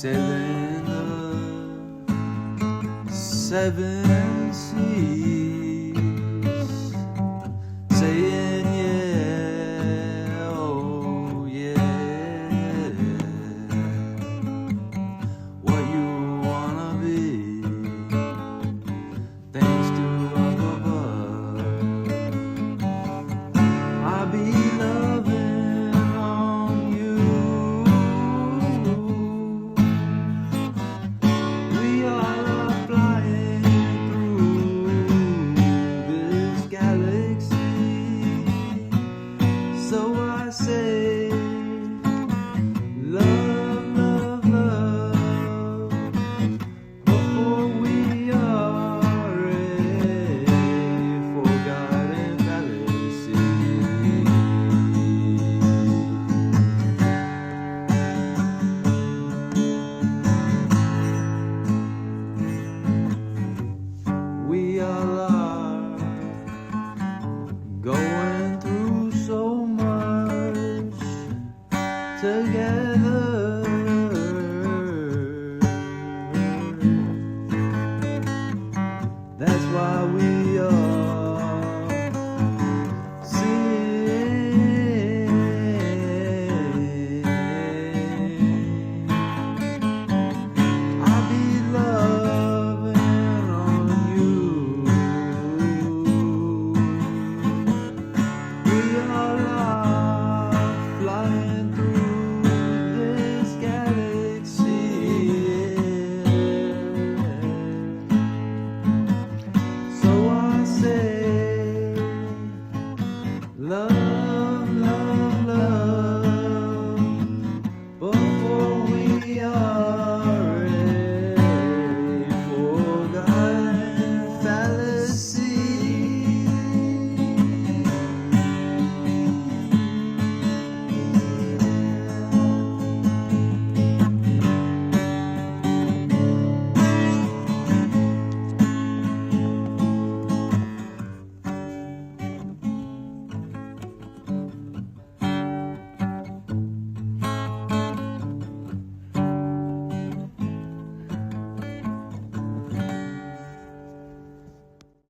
sailing the seven seas, saying yeah, oh yeah, what you wanna be, thanks to up above. I'll be loving on you. We all are flying through this galaxy, so I say love, love, love, before we are a forgotten fallacy. We all are going through so much together. That's why we are